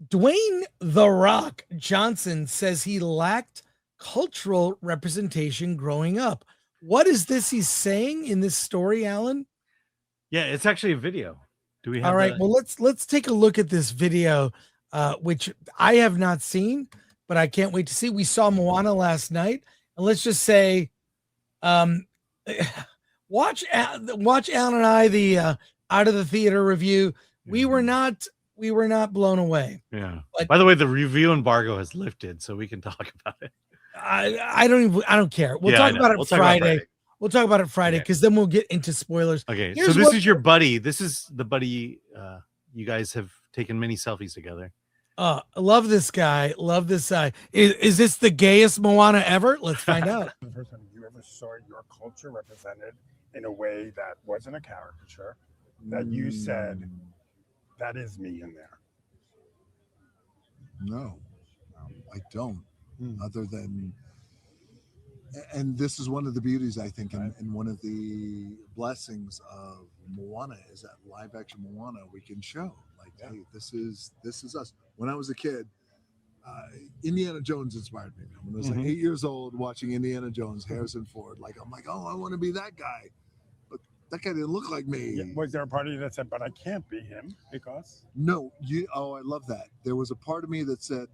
Dwayne "The Rock" Johnson says he lacked cultural representation growing up. What is this he's saying in this story, Alan? Yeah, it's actually a video. Do we All have right, the? well let's take a look at this video, which I have not seen, but I can't wait to see. We saw Moana last night, and let's just say, um, watch Alan and I the out of the theater review. We were not blown away. Yeah. But By the way, the review embargo has lifted, so we can talk about it. I don't care. We'll Yeah, I talk know. about it We'll talk about Friday. Friday. We'll talk about it Friday Okay. because then we'll get into spoilers. Okay, so Here's this what- is your buddy. This is the buddy. You guys have taken many selfies together. I love this guy. Love this guy. Is this the gayest Moana ever? Let's find out. The first time you ever saw your culture represented in a way that wasn't a caricature, that you said, that is me in there? No, I don't. Other than, and this is one of the beauties, I think, and one of the blessings of Moana is that live action Moana we can show. Like, hey, this is us. When I was a kid, Indiana Jones inspired me. When I was like 8 years old, watching Indiana Jones, Harrison Ford, I'm like, oh, I want to be that guy. But that guy didn't look like me. Yeah, was there a part of you that said, but I can't be him because? No, I love that. There was a part of me that said,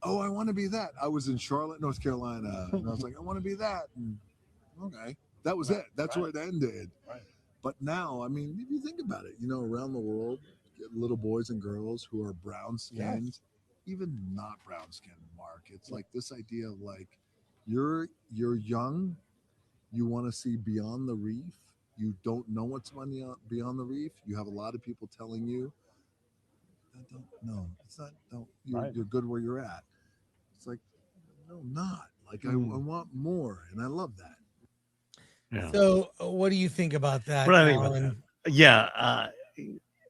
oh, I want to be that. I was in Charlotte, North Carolina, and I was like, I want to be that. And, okay, that was it. That's where it ended. Right. But now, I mean, if you think about it, around the world, little boys and girls who are brown skinned, even not brown skinned, Mark. It's like this idea of you're young, you want to see beyond the reef. You don't know what's beyond the reef. You have a lot of people telling you, no, it's not. No, you're good where you're at. It's like, no, not. I want more, and I love that. Yeah. So, what do you think about that? What do I think about Alan? that? Yeah,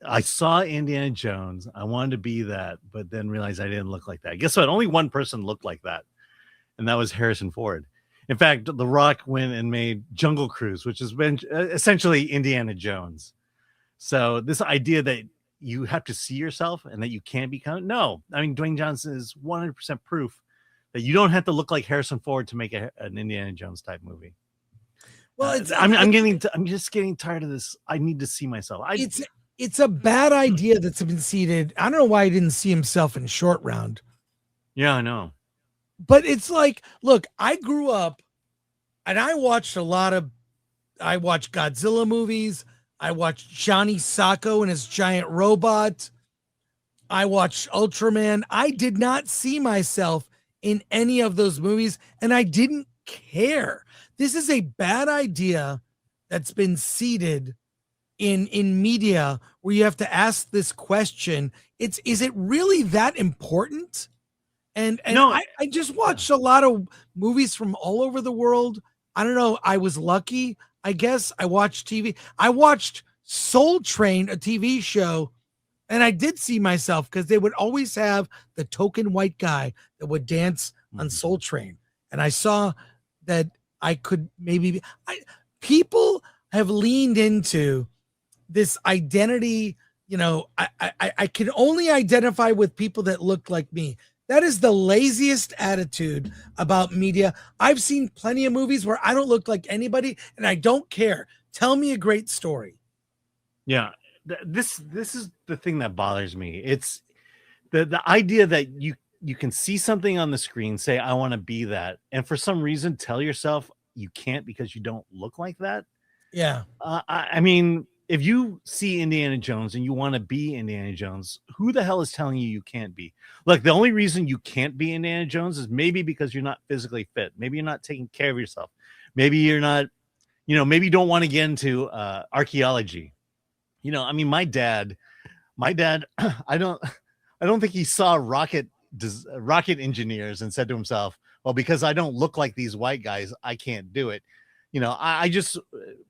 I saw Indiana Jones. I wanted to be that, but then realized I didn't look like that. Guess what? Only one person looked like that, and that was Harrison Ford. In fact, The Rock went and made Jungle Cruise, which has been essentially Indiana Jones. So this idea that you have to see yourself and that you can't become, no. I mean, Dwayne Johnson is 100% proof that you don't have to look like Harrison Ford to make an Indiana Jones type movie. Well, I'm just getting tired of this. I need to see myself. It's a bad idea that's been seeded. I don't know why he didn't see himself in Short Round. Yeah, I know. But it's like, look, I grew up and I watched Godzilla movies. I watched Johnny Sacco and his giant robot. I watched Ultraman. I did not see myself in any of those movies, and I didn't care. This is a bad idea that's been seeded in media where you have to ask this question. Is it really that important? And No. I just watched a lot of movies from all over the world. I don't know. I was lucky. I guess I watched TV. I watched Soul Train, a TV show, and I did see myself because they would always have the token white guy that would dance on Soul Train. And I saw that I could maybe people have leaned into this identity. I can only identify with people that look like me. That is the laziest attitude about media. I've seen plenty of movies where I don't look like anybody and I don't care. Tell me a great story. Yeah. This is the thing that bothers me. It's the idea that you can see something on the screen, say, I want to be that. And for some reason, tell yourself you can't because you don't look like that. Yeah. I mean, if you see Indiana Jones and you want to be Indiana Jones, who the hell is telling you can't be? Look, the only reason you can't be Indiana Jones is maybe because you're not physically fit. Maybe you're not taking care of yourself. Maybe you're not, maybe you don't want to get into archaeology. I mean, my dad, I don't think he saw rocket engineers and said to himself, well, because I don't look like these white guys, I can't do it. I just,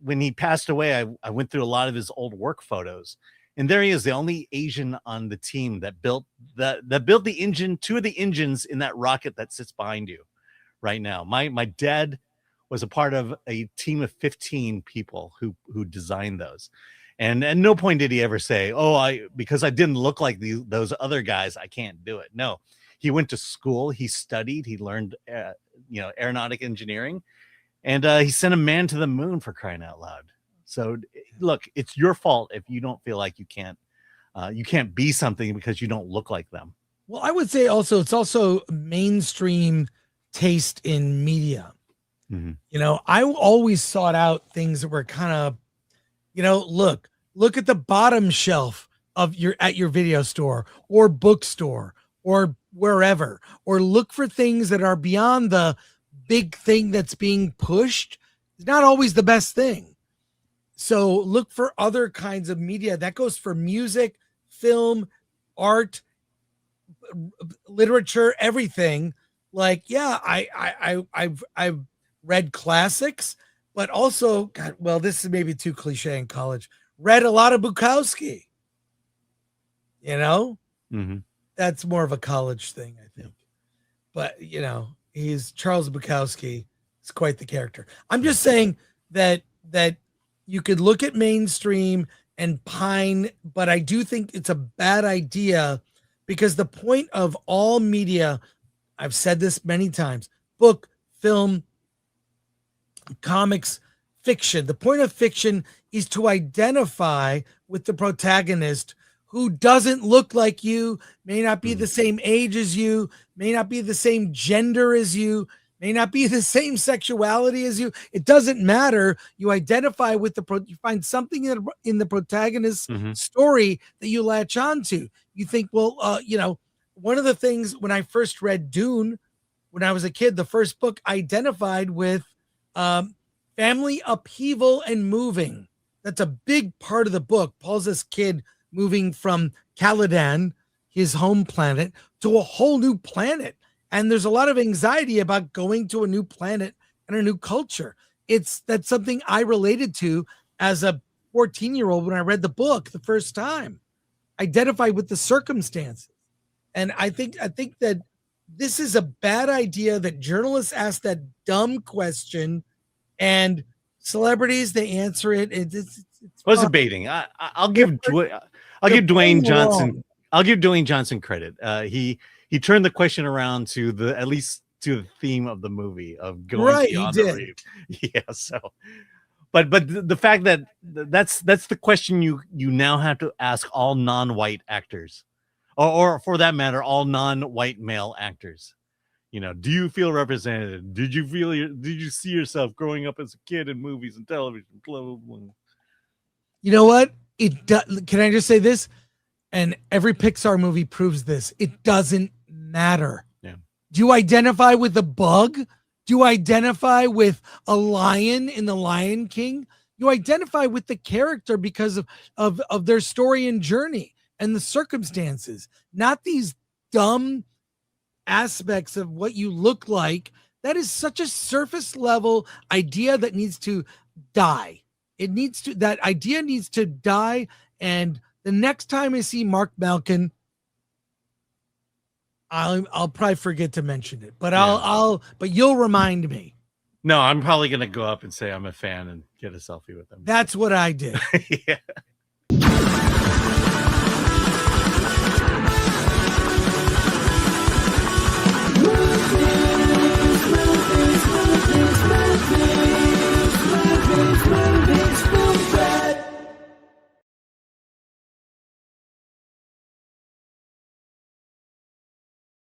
when he passed away, I went through a lot of his old work photos, and there he is, the only Asian on the team that built the engine, two of the engines in that rocket that sits behind you right now. My dad was a part of a team of 15 people who designed those. And at no point did he ever say, "Oh, because I didn't look like those other guys, I can't do it." No, he went to school, he studied, he learned, aeronautic engineering, and he sent a man to the moon, for crying out loud. So, look, it's your fault if you don't feel like you can't be something because you don't look like them. Well, I would say also it's also mainstream taste in media. I always sought out things that were kind of, look at the bottom shelf at your video store or bookstore or wherever, or look for things that are beyond the big thing that's being pushed. It's not always the best thing. So look for other kinds of media. That goes for music, film, art, literature, everything. Like, yeah, I've read classics, but also, God, well, this is maybe too cliche in college. Read a lot of Bukowski. That's more of a college thing, I think. But he's Charles Bukowski. He's quite the character. I'm just saying that you could look at mainstream and pine, but I do think it's a bad idea because the point of all media, I've said this many times, book, film, comics, fiction. The point of fiction is to identify with the protagonist who doesn't look like you, may not be the same age as you, may not be the same gender as you, may not be the same sexuality as you. It doesn't matter. You identify with you find something in the protagonist's story that you latch onto. You think, well, one of the things when I first read Dune, when I was a kid, the first book identified with family upheaval and moving. That's a big part of the book. Paul's this kid moving from Caladan, his home planet, to a whole new planet. And there's a lot of anxiety about going to a new planet and a new culture. That's something I related to as a 14-year-old when I read the book the first time. Identify with the circumstances. And I think that this is a bad idea that journalists ask that dumb question and celebrities, they answer it. It's baiting. I'll give Dwayne Johnson. I'll give Dwayne Johnson credit. He turned the question around to at least to the theme of the movie of going beyond the reef. Yeah. So, but the fact that that's the question you now have to ask all non-white actors, or for that matter, all non-white male actors. Do you feel represented? Did you see yourself growing up as a kid in movies and television? Blah, blah, blah. You know what? Can I just say this? And every Pixar movie proves this. It doesn't matter. Yeah. Do you identify with the bug? Do you identify with a lion in The Lion King? You identify with the character because of their story and journey and the circumstances, not these dumb aspects of what you look like. That is such a surface level idea that needs to die. That idea needs to die. And the next time I see Mark Malkin, I'll probably forget to mention it, but but you'll remind me. No, I'm probably going to go up and say I'm a fan and get a selfie with them. That's what I did. Yeah.